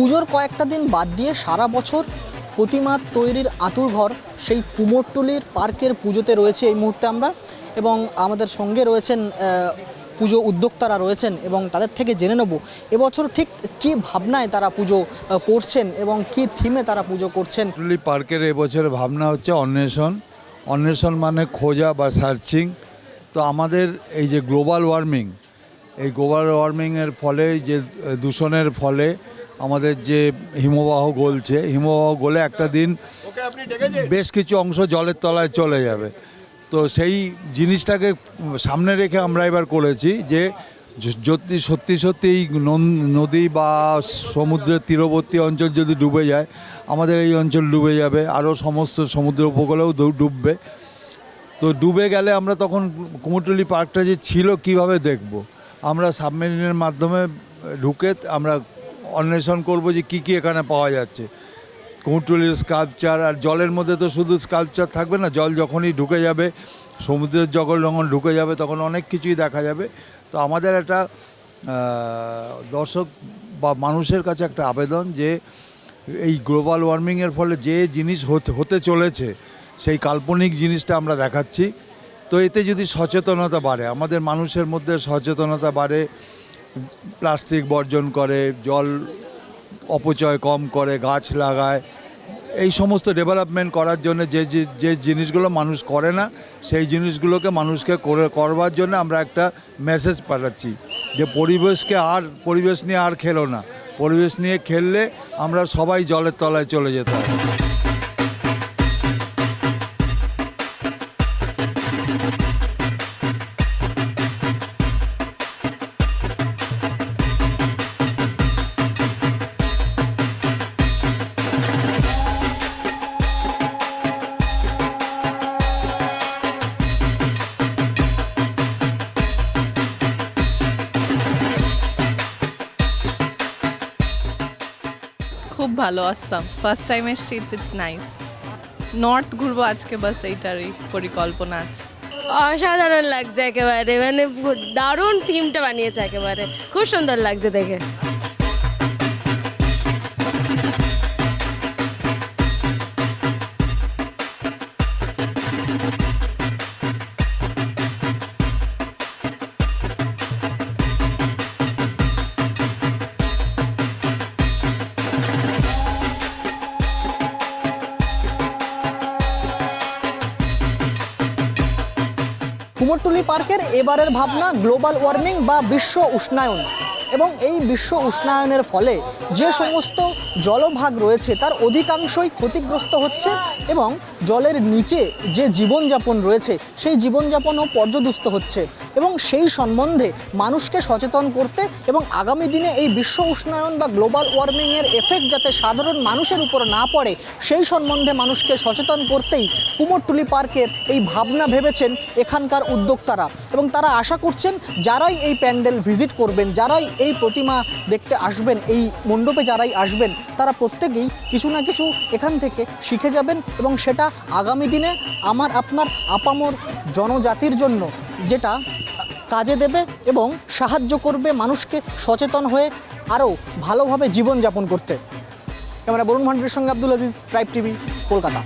পুজোর কয়েকটা দিন বাদ দিয়ে সারা বছর প্রতিমা তৈরির আঁতুড়ঘর সেই কুমোরটুলির পার্কের পুজোতে রয়েছে এই মুহূর্তে আমরা, এবং আমাদের সঙ্গে রয়েছেন পুজো উদ্যোক্তারা রয়েছেন এবং তাদের থেকে জেনে নেব এবছর ঠিক কী ভাবনায় তারা পুজো করছেন এবং কী থিমে তারা পুজো করছেন। কুমোরটুলি পার্কের এবছরের ভাবনা হচ্ছে অন্বেষণ। অন্বেষণ মানে খোঁজা বা সার্চিং। তো আমাদের এই যে গ্লোবাল ওয়ার্মিংয়ের ফলে যে দূষণের ফলে আমাদের যে হিমবাহ গলে একটা দিন বেশ কিছু অংশ জলের তলায় চলে যাবে। তো সেই জিনিসটাকে সামনে রেখে আমরা এবার করেছি যে যদি সত্যি এই নদী বা সমুদ্রের তীরবর্তী অঞ্চল যদি ডুবে যায়, আমাদের এই অঞ্চল ডুবে যাবে, আরও সমস্ত সমুদ্র উপকূলেও ডুববে। তো ডুবে গেলে আমরা তখন কুমোরটুলি পার্কটা যে ছিল কিভাবে দেখব? আমরা সাবমেরিনের মাধ্যমে ঢুকে আমরা অন্বেষণ করব যে কী এখানে পাওয়া যাচ্ছে। কুমোরটুলির স্কাল্পচার, আর জলের মধ্যে তো শুধু স্কাল্পচার থাকবে না, জল যখনই ঢুকে যাবে, সমুদ্রের জগৎ যখন ঢুকে যাবে তখন অনেক কিছুই দেখা যাবে। তো আমাদের একটা দর্শক বা মানুষের কাছে একটা আবেদন যে এই গ্লোবাল ওয়ার্মিংয়ের ফলে যে জিনিস হতে চলেছে সেই কাল্পনিক জিনিসটা আমরা দেখাচ্ছি। তো এতে যদি সচেতনতা বাড়ে, আমাদের মানুষের মধ্যে সচেতনতা বাড়ে, প্লাস্টিক বর্জন করে, জল অপচয় কম করে, গাছ লাগায়, এই সমস্ত ডেভেলপমেন্ট করার জন্য যে জিনিসগুলো মানুষ করে না সেই জিনিসগুলোকে মানুষকে করবার জন্য আমরা একটা মেসেজ পাঠাচ্ছি যে পরিবেশ নিয়ে আর খেলো না। পরিবেশ নিয়ে খেললে আমরা সবাই জলের তলায় চলে যেতে হবে। খুব ভালো, আসাম ফার্স্ট টাইম এসেছি, ইটস নাইস। নর্থ ঘুরবো আজকে, বাস এইটারই পরিকল্পনা আছে। অসাধারণ লাগছে একেবারে, মানে দারুণ থিমটা বানিয়েছে একেবারে, খুব সুন্দর লাগছে দেখে। কুমোরটুলি পার্কের এবারের ভাবনা গ্লোবাল ওয়ার্মিং বা বিশ্ব উষ্ণায়ন, এবং এই বিশ্ব উষ্ণায়নের ফলে যে সমস্ত জলভাগ রয়েছে তার অধিকাংশই ক্ষতিগ্রস্ত হচ্ছে এবং জলের নিচে যে জীবনযাপন রয়েছে সেই জীবনযাপনও পর্যদুস্ত হচ্ছে, এবং সেই সম্বন্ধে মানুষকে সচেতন করতে এবং আগামী দিনে এই বিশ্ব উষ্ণায়ন বা গ্লোবাল ওয়ার্মিংয়ের এফেক্ট যাতে সাধারণ মানুষের উপর না পড়ে সেই সম্বন্ধে মানুষকে সচেতন করতেই কুমোরটুলি পার্কের এই ভাবনা ভেবেছেন এখানকার উদ্যোক্তারা, এবং তারা আশা করছেন যারাই এই প্যান্ডেল ভিজিট করবেন, যারাই এই প্রতিমা দেখতে আসবেন, এই মণ্ডপে যারাই আসবেন, তারা প্রত্যেকেই কিছু না কিছু এখান থেকে শিখে যাবেন, এবং সেটা আগামী দিনে আমার আপনার আপামর জনজাতির জন্য যেটা কাজে দেবে এবং সাহায্য করবে মানুষকে সচেতন হয়ে আরও ভালোভাবে জীবনযাপন করতে। ক্যামেরা বরুণ ভান্ডারের সঙ্গে আব্দুল আজিজ, ট্রাইব টিভি, কলকাতা।